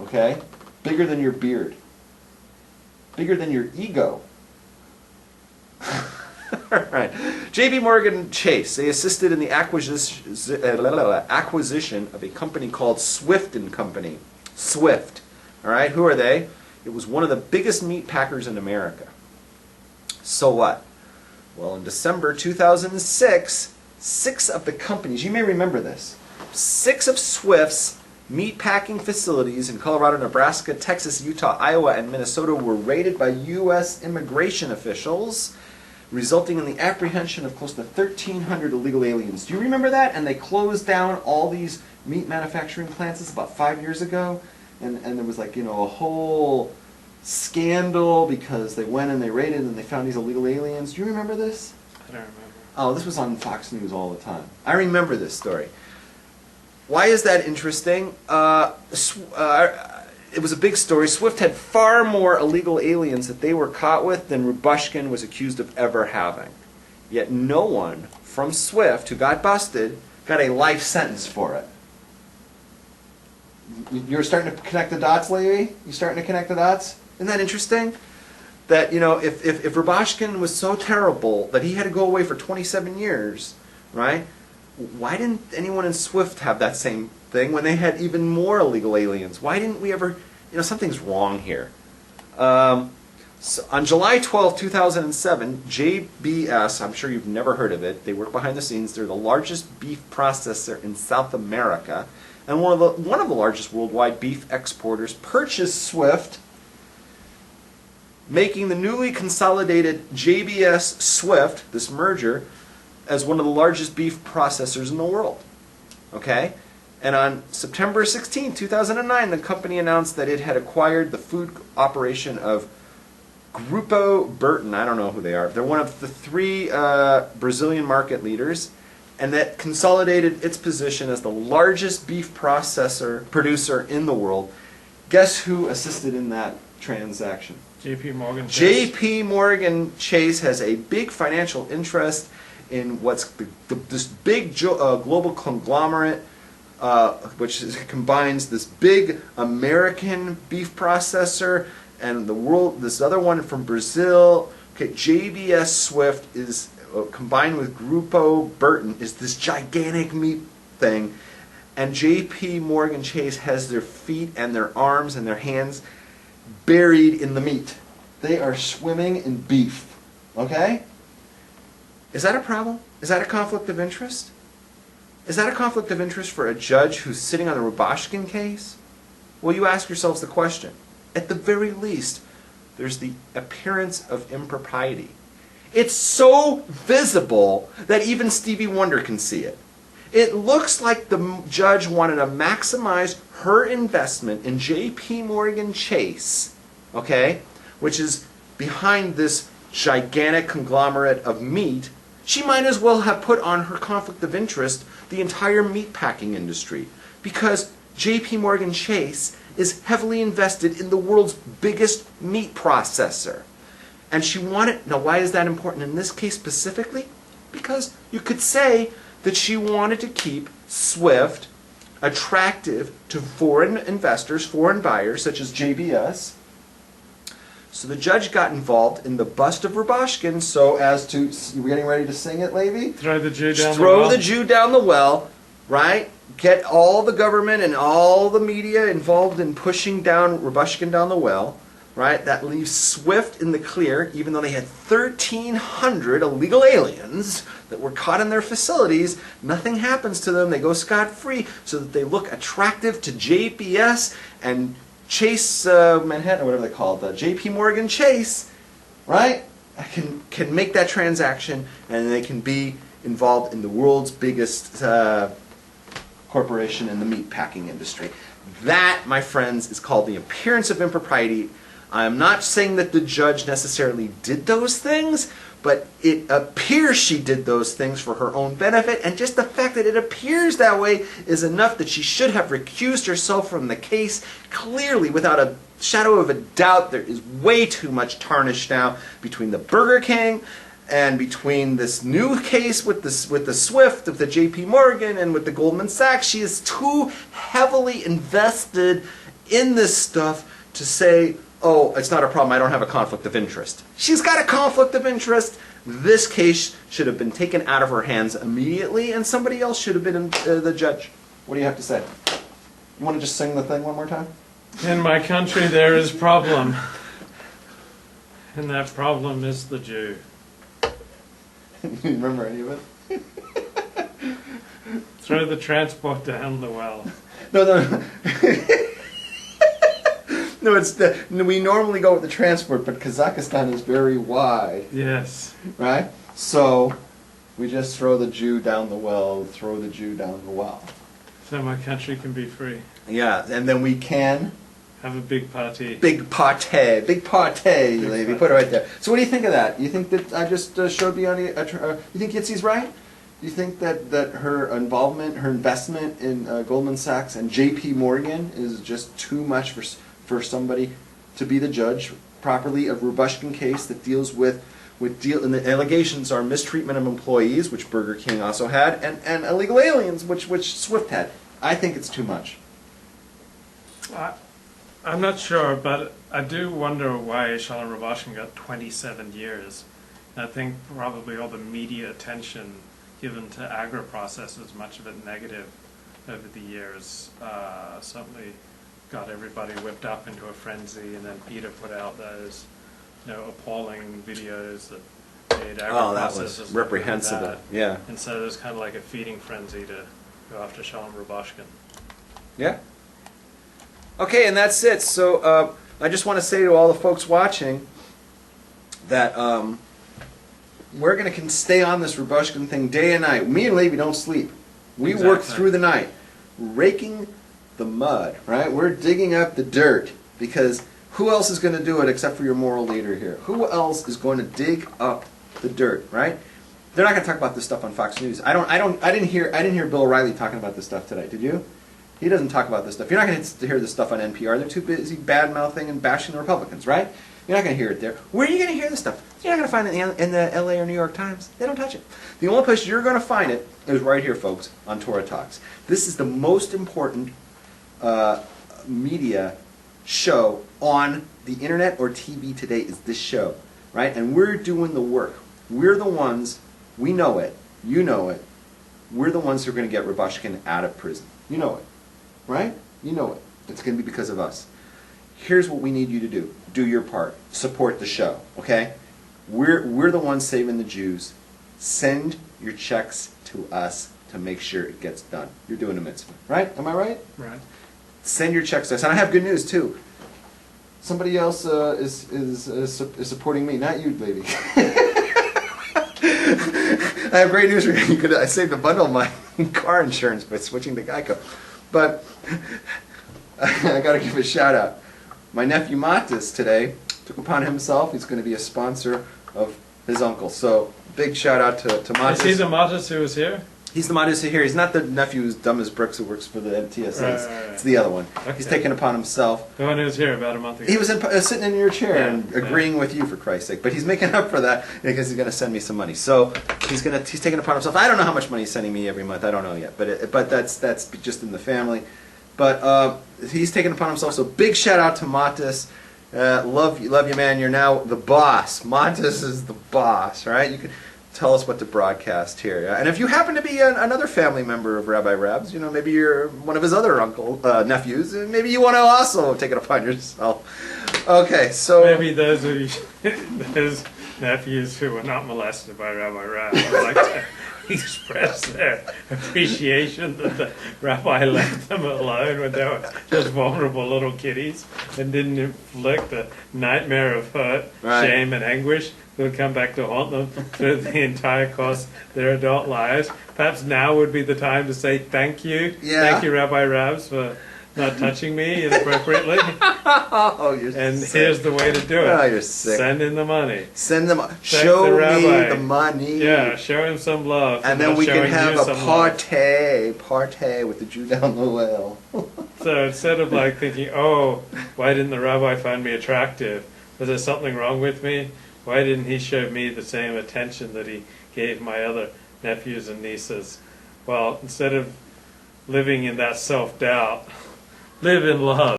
Okay? Bigger than your beard. Bigger than your ego. All right. J.P. Morgan Chase, they assisted in the acquisition of a company called Swift and Company. Swift. All right, who are they? It was one of the biggest meat packers in America. So what? Well, in December 2006, 6 of the companies, you may remember this, 6 of Swift's meat packing facilities in Colorado, Nebraska, Texas, Utah, Iowa, and Minnesota were raided by U.S. immigration officials, resulting in the apprehension of close to 1,300 illegal aliens. Do you remember that? And they closed down all these meat manufacturing plants. This is about 5 years ago. And there was like, a whole scandal because they went and they raided and they found these illegal aliens. Do you remember this? I don't remember. Oh, this was on Fox News all the time. I remember this story. Why is that interesting? It was a big story. Swift had far more illegal aliens that they were caught with than Rubushkin was accused of ever having. Yet no one from Swift who got busted got a life sentence for it. You're starting to connect the dots, Levy? You starting to connect the dots? Isn't that interesting? That, if Rubushkin was so terrible that he had to go away for 27 years, right? Why didn't anyone in Swift have that same thing when they had even more illegal aliens? Why didn't we ever... something's wrong here. So on July 12, 2007, JBS, I'm sure you've never heard of it, they work behind the scenes, they're the largest beef processor in South America, and one of the largest worldwide beef exporters, purchased Swift, making the newly consolidated JBS Swift, this merger, as one of the largest beef processors in the world. Okay? And on September 16, 2009, the company announced that it had acquired the food operation of Grupo Burton. I don't know who they are. They're one of the 3 Brazilian market leaders, and that consolidated its position as the largest beef producer in the world. Guess who assisted in that transaction? J.P. Morgan Chase. J.P. Morgan Chase has a big financial interest in what's this big global conglomerate, which combines this big American beef processor and this other one from Brazil. Okay, JBS Swift is combined with Grupo Burton is this gigantic meat thing, and J.P. Morgan Chase has their feet and their arms and their hands buried in the meat. They are swimming in beef. Okay? Is that a problem? Is that a conflict of interest? Is that a conflict of interest for a judge who's sitting on the Rubushkin case? Well, you ask yourselves the question. At the very least, there's the appearance of impropriety. It's so visible that even Stevie Wonder can see it. It looks like the judge wanted to maximize her investment in J.P. Morgan Chase, okay, which is behind this gigantic conglomerate of meat. She might as well have put on her conflict of interest the entire meatpacking industry, because J.P. Morgan Chase is heavily invested in the world's biggest meat processor. And she wanted, now why is that important in this case specifically? Because you could say that she wanted to keep Swift attractive to foreign investors, foreign buyers, such as JBS. So the judge got involved in the bust of Rubushkin so as to, you getting ready to sing it, Levy? Throw the Jew down the well. Throw the Jew down the well, right? Get all the government and all the media involved in pushing down Rubushkin down the well, right? That leaves Swift in the clear, even though they had 1,300 illegal aliens that were caught in their facilities. Nothing happens to them. They go scot-free so that they look attractive to JPS and Chase Manhattan, or whatever they call it, J.P. Morgan Chase, right? Can make that transaction, and they can be involved in the world's biggest corporation in the meat packing industry. That, my friends, is called the appearance of impropriety. I'm not saying that the judge necessarily did those things, but it appears she did those things for her own benefit, and just the fact that it appears that way is enough that she should have recused herself from the case. Clearly, without a shadow of a doubt, there is way too much tarnish now between the Burger King and between this new case with the Swift, with the J.P. Morgan, and with the Goldman Sachs. She is too heavily invested in this stuff to say, oh, it's not a problem, I don't have a conflict of interest. She's got a conflict of interest. This case should have been taken out of her hands immediately, and somebody else should have been the judge. What do you have to say? You want to just sing the thing one more time? In my country there is problem. And that problem is the Jew. You remember any of it? Throw the transport down the well. No. No, we normally go with the transport, but Kazakhstan is very wide. Yes. Right? So, we just throw the Jew down the well, throw the Jew down the well. So my country can be free. Yeah, and then we can... Have a big party. Big party, lady. Put it right there. So what do you think of that? You think that I just showed you on the... you think Yitzi's right? You think that her involvement, her investment in Goldman Sachs and J.P. Morgan is just too much for somebody to be the judge properly of Rubushkin case that deals with and the allegations are mistreatment of employees, which Burger King also had, and illegal aliens, which Swift had. I think it's too much. I'm not sure, but I do wonder why Shalom Rubushkin got 27 years. I think probably all the media attention given to agri-processors, much of it negative over the years, certainly got everybody whipped up into a frenzy, and then Peter put out those appalling videos that made agri-processors that was reprehensible. bad. Yeah. And so there's kind of like a feeding frenzy to go after Shalom Rubushkin. Yeah. Okay, and that's it. So I just want to say to all the folks watching that we're going to stay on this Rubushkin thing day and night. Me and Levi don't sleep. We work through the night, raking the mud, right? We're digging up the dirt, because who else is going to do it except for your moral leader here? Who else is going to dig up the dirt, right? They're not going to talk about this stuff on Fox News. I didn't hear Bill O'Reilly talking about this stuff today. Did you? He doesn't talk about this stuff. You're not going to hear this stuff on NPR. They're too busy bad-mouthing and bashing the Republicans, right? You're not going to hear it there. Where are you going to hear this stuff? You're not going to find it in the LA or New York Times. They don't touch it. The only place you're going to find it is right here, folks, on Torah Talks. This is the most important media show on the internet or TV today, is this show, right? And we're doing the work. We're the ones, we know it, you know it, we're the ones who are going to get Rubushkin out of prison. You know it, right? You know it. It's going to be because of us. Here's what we need you to do. Do your part. Support the show, okay? We're the ones saving the Jews. Send your checks to us to make sure it gets done. You're doing a mitzvah, right? Am I right? Right. Send your checks to us. And I have good news, too. Somebody else is supporting me, not you, lady. I have great news for you. I saved a bundle of my car insurance by switching to Geico. But I got to give a shout out. My nephew Matis today took upon himself, he's going to be a sponsor of his uncle. So big shout out to Matis. Is he the Matis who was here? He's the Matis here. He's not the nephew who's dumb as bricks who works for the MTSAs. Right. It's the other one. Okay. He's taken upon himself. The one who was here about a month ago. He was sitting in your chair and Yeah. agreeing with you, for Christ's sake. But he's making up for that because he's going to send me some money. So he's taking upon himself. I don't know how much money he's sending me every month. I don't know yet. But that's just in the family. But he's taken upon himself. So big shout out to Matis. Love you, man. You're now the boss. Matis is the boss, right? You can tell us what to broadcast here. And if you happen to be another family member of Rabbi Rab's, maybe you're one of his other nephews, and maybe you want to also take it upon yourself. Okay, so maybe those nephews who were not molested by Rabbi Rab would like to express their appreciation that the rabbi left them alone when they were just vulnerable little kiddies and didn't inflict the nightmare of hurt, shame, and anguish that would come back to haunt them through the entire course of their adult lives. Perhaps now would be the time to say thank you. Yeah. Thank you, Rabbi Rabs, for not touching me inappropriately. Oh, you're and sick. Here's the way to do it. Oh, you're sick. Send in the money. Send them. Show the me rabbi. the money. Yeah, show him some love. And then we can have a party with the Jew down the well. So instead of like thinking, oh, why didn't the rabbi find me attractive? Was there something wrong with me? Why didn't he show me the same attention that he gave my other nephews and nieces? Well, instead of living in that self-doubt, live in love.